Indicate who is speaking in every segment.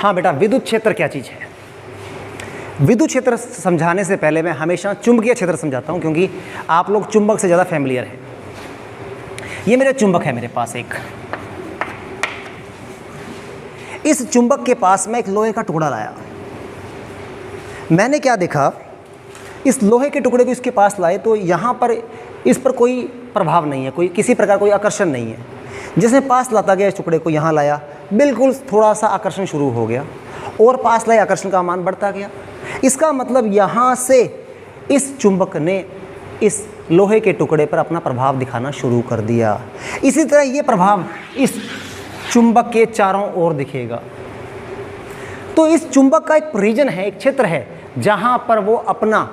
Speaker 1: हाँ बेटा, विद्युत क्षेत्र क्या चीज़ है? विद्युत क्षेत्र समझाने से पहले मैं हमेशा चुंबकीय क्षेत्र समझाता हूँ, क्योंकि आप लोग चुंबक से ज़्यादा फैमिलियर हैं। ये मेरा चुंबक है, मेरे पास एक, इस चुंबक के पास मैं एक लोहे का टुकड़ा लाया। मैंने क्या देखा, इस लोहे के टुकड़े को इसके पास लाए तो यहाँ पर इस पर कोई प्रभाव नहीं है, कोई किसी प्रकार कोई आकर्षण नहीं है। जैसे पास लाता गया इस टुकड़े को, यहाँ लाया, बिल्कुल थोड़ा सा आकर्षण शुरू हो गया, और पास लाए, आकर्षण का मान बढ़ता गया। इसका मतलब यहाँ से इस चुंबक ने इस लोहे के टुकड़े पर अपना प्रभाव दिखाना शुरू कर दिया। इसी तरह ये प्रभाव इस चुंबक के चारों ओर दिखेगा। तो इस चुंबक का एक रीजन है, एक क्षेत्र है, जहाँ पर वो अपना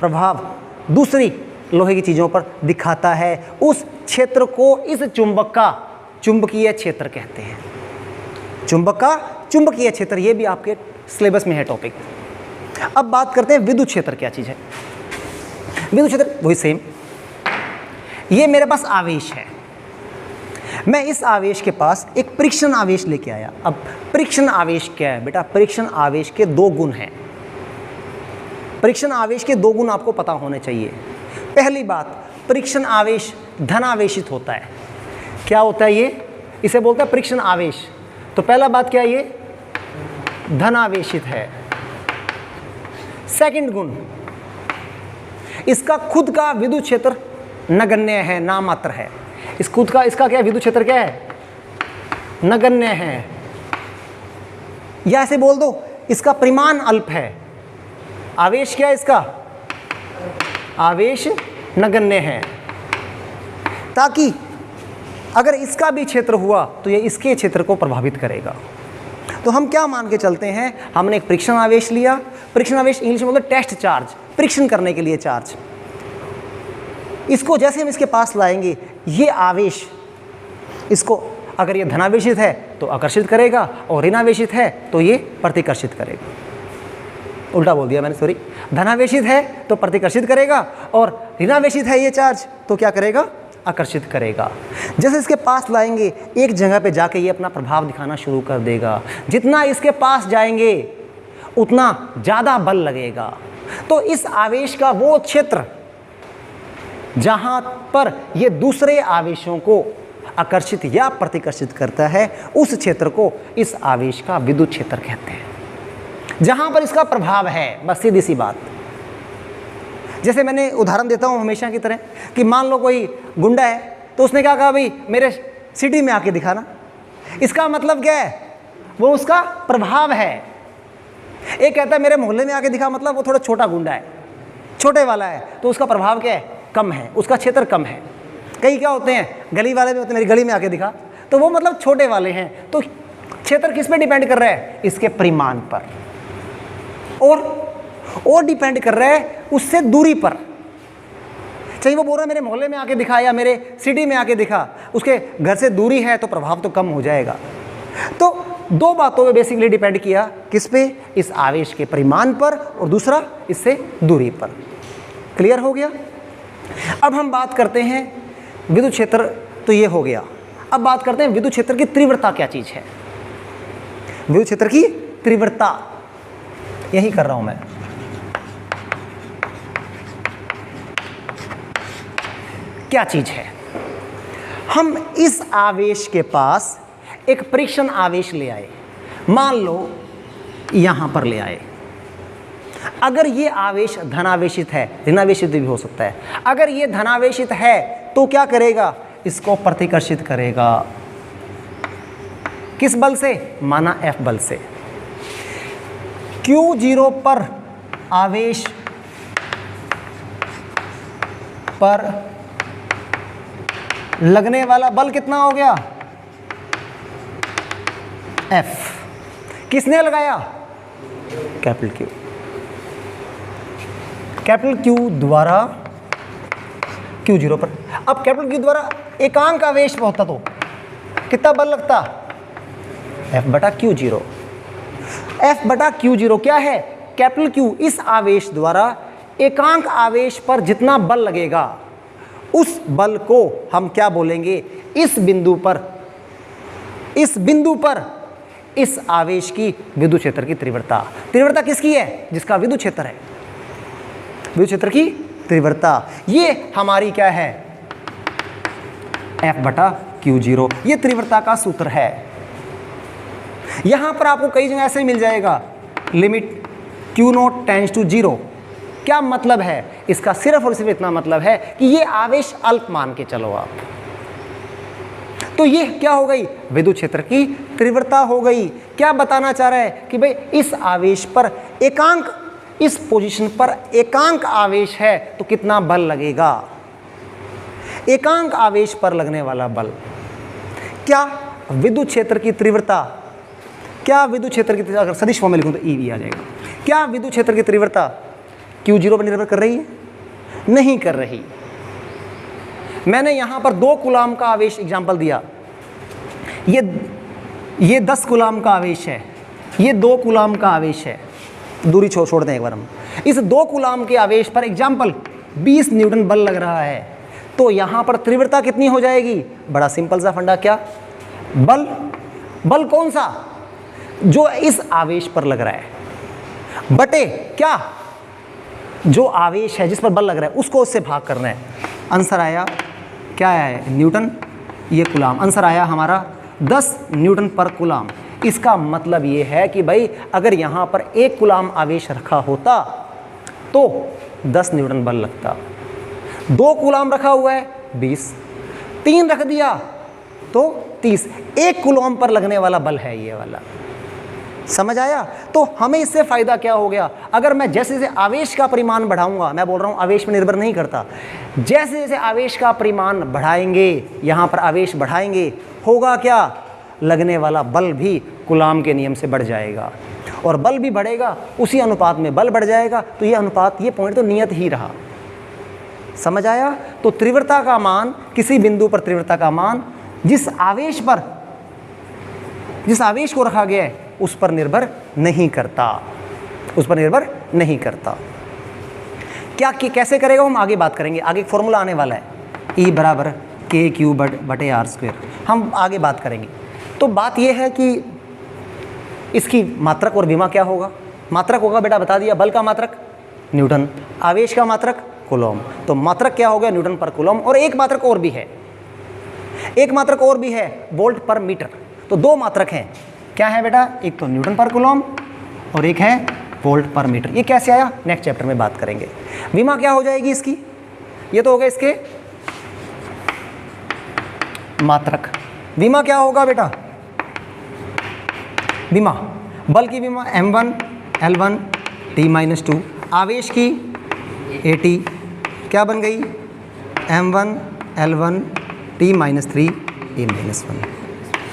Speaker 1: प्रभाव दूसरी लोहे की चीज़ों पर दिखाता है। उस क्षेत्र को इस चुंबक का चुंबकीय क्षेत्र कहते हैं। चुंबक का चुंबकीय क्षेत्र, ये भी आपके सिलेबस में है टॉपिक। अब बात करते हैं विद्युत क्षेत्र क्या चीज़ है। विद्युत क्षेत्र वही सेम, ये मेरे पास आवेश है, मैं इस आवेश के पास एक परीक्षण आवेश लेके आया। अब परीक्षण आवेश क्या है बेटा? परीक्षण आवेश के दो गुण हैं। परीक्षण आवेश के दो गुण आपको पता होने चाहिए। पहली बात, परीक्षण आवेश धनावेशित होता है। क्या होता है ये? इसे बोलते हैं परीक्षण आवेश। तो पहला बात क्या है, ये धनावेशित है। सेकंड गुण, इसका खुद का विद्युत क्षेत्र नगण्य है, नामात्र है। इस खुद का, इसका क्या विद्युत क्षेत्र क्या है? नगण्य है, या ऐसे बोल दो इसका परिमाण अल्प है। आवेश क्या है इसका? आवेश नगण्य है, ताकि अगर इसका भी क्षेत्र हुआ तो ये इसके क्षेत्र को प्रभावित करेगा। तो हम क्या मान के चलते हैं, हमने एक परीक्षण आवेश लिया। परीक्षण आवेश इंग्लिश में बोलते टेस्ट चार्ज, परीक्षण करने के लिए चार्ज। इसको जैसे हम इसके पास लाएंगे, ये आवेश इसको अगर ये धनावेशित है तो आकर्षित करेगा, और ऋणावेशित है तो ये प्रतिकर्षित करेगा। उल्टा बोल दिया मैंने, सॉरी। धनावेशित है तो प्रतिकर्षित करेगा, और ऋणावेशित है ये चार्ज तो क्या करेगा? आकर्षित करेगा। जैसे इसके पास लाएंगे, एक जगह पे जाके ये अपना प्रभाव दिखाना शुरू कर देगा। जितना इसके पास जाएंगे उतना ज़्यादा बल लगेगा। तो इस आवेश का वो क्षेत्र जहाँ पर ये दूसरे आवेशों को आकर्षित या प्रतिकर्षित करता है, उस क्षेत्र को इस आवेश का विद्युत क्षेत्र कहते हैं, जहाँ पर इसका प्रभाव है। बस सीधी सी बात। जैसे मैंने उदाहरण देता हूँ हमेशा की तरह, कि मान लो कोई गुंडा है, तो उसने क्या कहा, भाई मेरे सिटी में आके दिखाना। इसका मतलब क्या है? वो उसका प्रभाव है। एक कहता है मेरे मोहल्ले में आके दिखा, मतलब वो थोड़ा छोटा गुंडा है, छोटे वाला है, तो उसका प्रभाव क्या है? कम है, उसका क्षेत्र कम है। कई क्या होते हैं, गली वाले में होते हैं, मेरी गली में आके दिखा, तो वो मतलब छोटे वाले हैं। तो क्षेत्र किस पे डिपेंड कर रहा है? इसके परिमाण पर, और डिपेंड कर रहा है उससे दूरी पर। चाहिए वो बोल रहा है मेरे मोहल्ले में आके दिखा या मेरे सिटी में आके दिखा, उसके घर से दूरी है तो प्रभाव तो कम हो जाएगा। तो दो बातों पे बेसिकली डिपेंड किया, किस पे? इस आवेश के परिमाण पर, और दूसरा इससे दूरी पर। क्लियर हो गया? अब हम बात करते हैं विद्युत क्षेत्र, तो ये हो गया। अब बात करते हैं विद्युत क्षेत्र की तीव्रता क्या चीज है। विद्युत क्षेत्र की तीव्रता, यही कर रहा हूं मैं। क्या चीज है? हम इस आवेश के पास एक परीक्षण आवेश ले आए, मान लो यहां पर ले आए। अगर ये आवेश धनावेशित है, ऋणावेशित भी हो सकता है। अगर ये धनावेशित है तो क्या करेगा? इसको प्रतिकर्षित करेगा। किस बल से? माना F बल से। Q0 पर आवेश पर लगने वाला बल कितना हो गया? F। किसने लगाया? Capital Q। कैपिटल Q द्वारा Q0 पर। अब कैपिटल Q द्वारा एकांक आवेश होता तो कितना बल लगता? F बटा Q0। F बटा Q0 क्या है? कैपिटल Q इस आवेश द्वारा एकांक आवेश पर जितना बल लगेगा, उस बल को हम क्या बोलेंगे? इस बिंदु पर इस आवेश की विद्युत क्षेत्र की तीव्रता। तीव्रता किसकी है? जिसका विद्युत क्षेत्र है। विद्युत क्षेत्र की तीव्रता ये हमारी क्या है? F/Q0। ये तीव्रता का सूत्र है। यहां पर आपको कई जगह ऐसे मिल जाएगा, लिमिट Q0 टेंड्स टू 0। क्या मतलब है इसका? सिर्फ और सिर्फ इतना मतलब है कि ये आवेश अल्प मान के चलो आप। तो ये क्या हो गई? विद्युत क्षेत्र की तीव्रता हो गई। क्या बताना चाह रहा है कि भाई इस आवेश पर एकांक, इस पोजीशन पर एकांक आवेश है तो कितना बल लगेगा? एकांक आवेश पर लगने वाला बल। क्या विद्युत क्षेत्र की तीव्रता, क्या विद्युत क्षेत्र की, अगर सदिश फॉर्म में लिखूं तो ई आ जाएगा। क्या विद्युत क्षेत्र की तीव्रता Q0 पर निर्भर कर रही है? नहीं कर रही। मैंने यहां पर 2 कूलाम का आवेश एग्जांपल दिया। ये 10 कूलाम का आवेश है, ये 2 कूलाम का आवेश है। दूरी छोड़ दें एक बार हम। इस 2 कूलाम के आवेश पर एग्जांपल 20 न्यूटन बल लग रहा है, तो यहां पर तीव्रता कितनी हो जाएगी? बड़ा सिंपल सा फंडा, क्या? बल कौन सा? जो इस आवेश पर लग रहा है, बटे क्या? जो आवेश है जिस पर बल लग रहा है उसको उससे भाग करना है। आंसर आया क्या है? न्यूटन, ये कूलाम। आंसर आया हमारा 10 न्यूटन पर कूलाम। इसका मतलब ये है कि भाई अगर यहाँ पर 1 कूलाम आवेश रखा होता तो 10 न्यूटन बल लगता। 2 कूलाम रखा हुआ है 20, 3 रख दिया तो 30। 1 कूलाम पर लगने वाला बल है ये वाला। समझ आया? तो हमें इससे फायदा क्या हो गया? अगर मैं जैसे जैसे आवेश का परिमाण बढ़ाऊंगा, मैं बोल रहा हूं आवेश पर निर्भर नहीं करता, जैसे जैसे आवेश का परिमाण बढ़ाएंगे, यहां पर आवेश बढ़ाएंगे, होगा क्या? लगने वाला बल भी कूलाम के नियम से बढ़ जाएगा, और बल भी बढ़ेगा उसी अनुपात में बल बढ़ जाएगा। तो ये अनुपात, ये पॉइंट तो नियत ही रहा। समझ आया? तो तीव्रता का मान, किसी बिंदु पर तीव्रता का मान जिस आवेश को रखा गया है उस पर निर्भर नहीं करता, उस पर निर्भर नहीं करता। क्या कैसे करेगा हम आगे बात करेंगे। आगे एक फॉर्मूला आने वाला है, E = KQ/R²। हम आगे बात करेंगे। तो बात यह है कि इसकी मात्रक और विमा क्या होगा। मात्रक होगा बेटा बता दिया, बल का मात्रक न्यूटन, आवेश का मात्रक कूलॉम। तो मात्रक क्या हो गया? न्यूटन पर कूलॉम। और एक मात्रक और भी है, एक मात्रक और भी है, वोल्ट पर मीटर। तो 2 मात्रक हैं। क्या है बेटा? एक तो न्यूटन पर कूलॉम और एक है वोल्ट पर मीटर। ये कैसे आया? नेक्स्ट चैप्टर में बात करेंगे। विमा क्या हो जाएगी इसकी? ये तो हो गया इसके मात्रक। विमा क्या होगा बेटा? विमा, बल की विमा m1 L1 T-2, आवेश की AT क्या बन गई? m1 L1 T-3 A-1।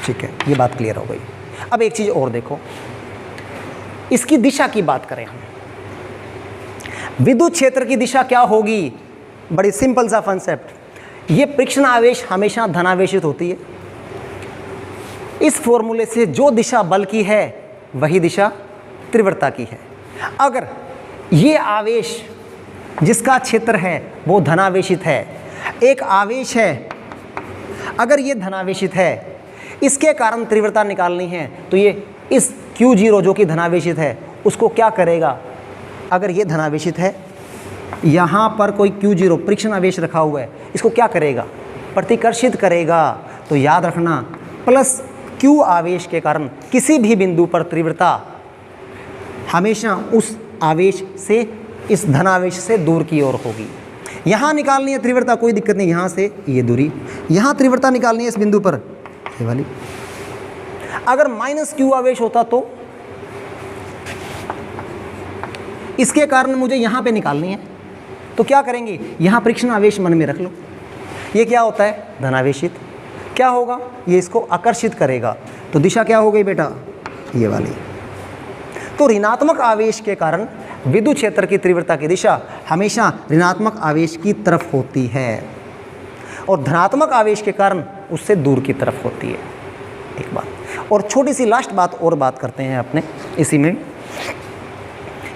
Speaker 1: ठीक है, ये बात क्लियर हो गई। अब एक चीज़ और देखो, इसकी दिशा की बात करें हम। विद्युत क्षेत्र की दिशा क्या होगी? बड़ी सिंपल सा कॉन्सेप्ट। ये परीक्षण आवेश हमेशा धनावेशित होती है। इस फॉर्मूले से जो दिशा बल की है वही दिशा तीव्रता की है। अगर ये आवेश जिसका क्षेत्र है वो धनावेशित है, एक आवेश है, अगर ये धनावेशित है, इसके कारण तीव्रता निकालनी है, तो ये इस Q0 जो कि धनावेशित है उसको क्या करेगा? अगर ये धनावेशित है, यहाँ पर कोई Q0 परीक्षण आवेश रखा हुआ है, इसको क्या करेगा? प्रतिकर्षित करेगा। तो याद रखना, प्लस Q आवेश के कारण किसी भी बिंदु पर तीव्रता हमेशा उस आवेश से, इस धनावेश से दूर की ओर होगी। यहाँ निकालनी है तीव्रता, कोई दिक्कत नहीं, यहाँ से ये दूरी, यहाँ तीव्रता निकालनी है इस बिंदु पर, ये वाली। अगर -Q आवेश होता तो इसके कारण मुझे यहाँ पे निकालनी है, तो क्या करेंगे? यहाँ परीक्षण आवेश मन में रख लो। ये क्या होता है? धनावेशित। क्या होगा? ये इसको आकर्षित करेगा। तो दिशा क्या हो गई बेटा? ये वाली। तो ऋणात्मक आवेश के कारण विद्युत क्षेत्र की तीव्रता की दिशा हमेशा ऋणात्मक आवेश की तरफ होती है, और धनात्मक आवेश के कारण उससे दूर की तरफ होती है। एक बात और छोटी सी लास्ट बात और बात करते हैं अपने इसी में,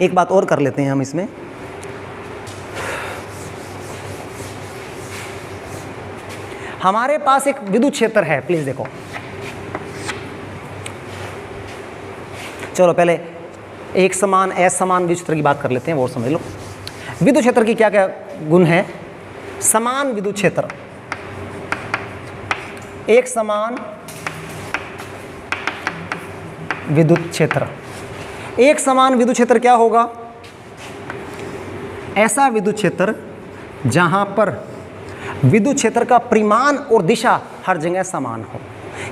Speaker 1: एक बात और कर लेते हैं हम इसमें। हमारे पास एक विद्युत क्षेत्र है, प्लीज देखो, चलो पहले एक समान असमान विद्युत क्षेत्र की बात कर लेते हैं, वो समझ लो। विद्युत क्षेत्र की क्या क्या गुण है? समान विद्युत क्षेत्र, एक समान विद्युत क्षेत्र। एक समान विद्युत क्षेत्र क्या होगा? ऐसा विद्युत क्षेत्र जहां पर विद्युत क्षेत्र का परिमाण और दिशा हर जगह समान हो।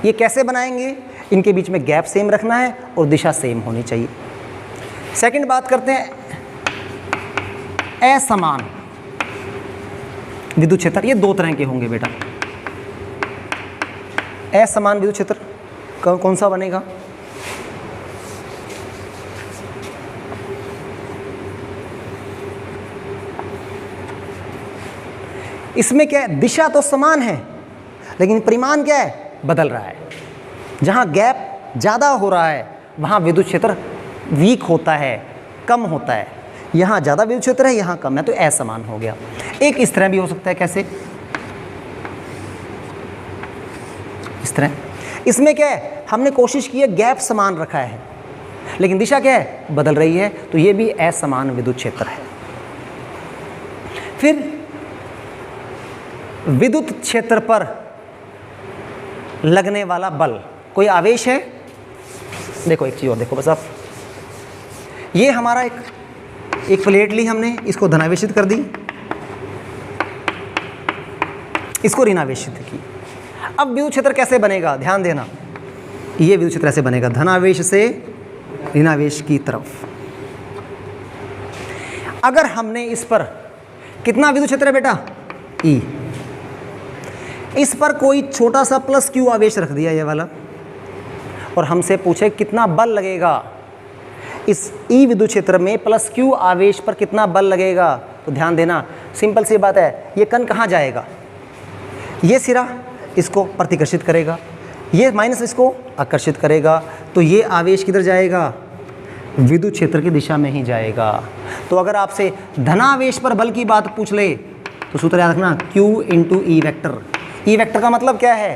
Speaker 1: ये कैसे बनाएंगे? इनके बीच में गैप सेम रखना है और दिशा सेम होनी चाहिए। सेकंड बात करते हैं असमान विद्युत क्षेत्र। ये दो तरह के होंगे बेटा। असमान विद्युत क्षेत्र कौन सा बनेगा? इसमें क्या है? दिशा तो समान है लेकिन परिमाण क्या है? बदल रहा है। जहां गैप ज़्यादा हो रहा है वहां विद्युत क्षेत्र वीक होता है, कम होता है। यहाँ ज़्यादा विद्युत क्षेत्र है, यहाँ कम है, तो असमान हो गया। एक इस तरह भी हो सकता है। कैसे? इस तरह। इसमें क्या है? हमने कोशिश की है गैप समान रखा है लेकिन दिशा क्या है? बदल रही है, तो ये भी असमान विद्युत क्षेत्र है। फिर विद्युत क्षेत्र पर लगने वाला बल, कोई आवेश है। देखो एक चीज और देखो बस आप, ये हमारा एक प्लेट ली हमने, इसको धनावेशित कर दी, इसको ऋणावेशित की। अब विद्युत क्षेत्र कैसे बनेगा? ध्यान देना, ये विद्युत क्षेत्र ऐसे बनेगा, धनावेश से ऋणावेश की तरफ। अगर हमने इस पर कितना विद्युत क्षेत्र है बेटा? E। इस पर कोई छोटा सा प्लस Q आवेश रख दिया ये वाला, और हमसे पूछे कितना बल लगेगा इस E विद्युत क्षेत्र में, प्लस Q आवेश पर कितना बल लगेगा? तो ध्यान देना, सिंपल सी बात है, ये कण कहाँ जाएगा? ये सिरा इसको प्रतिकर्षित करेगा, ये माइनस इसको आकर्षित करेगा, तो ये आवेश किधर जाएगा? विद्युत क्षेत्र की दिशा में ही जाएगा। तो अगर आपसे धनावेश पर बल की बात पूछ ले तो सूत्र याद रखना, Q into E vector. E vector का मतलब क्या है?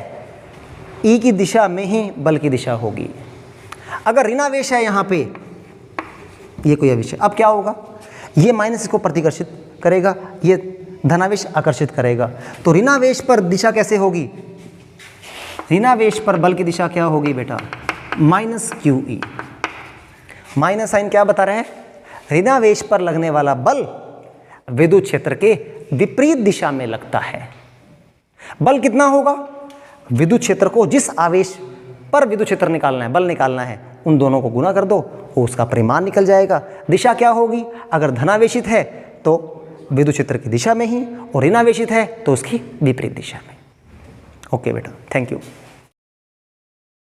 Speaker 1: ई की दिशा में ही बल की दिशा होगी। अगर ऋणावेश है यहाँ पे, ये कोई आवेश है, अब क्या होगा? ये माइनस इसको प्रतिकर्षित करेगा, ये धनावेश आकर्षित करेगा, तो ऋणावेश पर दिशा कैसे होगी? ऋणावेश पर बल की दिशा क्या होगी बेटा? Minus QE। माइनस साइन क्या बता रहे हैं? ऋणावेश पर लगने वाला बल विद्युत क्षेत्र के विपरीत दिशा में लगता है। बल कितना होगा? विद्युत क्षेत्र को जिस आवेश पर विद्युत क्षेत्र निकालना है, बल निकालना है, उन दोनों को गुना कर दो, वो उसका परिमाण निकल जाएगा। दिशा क्या होगी? अगर धनावेशित है तो विद्युत क्षेत्र की दिशा में ही, और ऋणावेशित है तो उसकी विपरीत दिशा में। ओके बेटा, थैंक यू।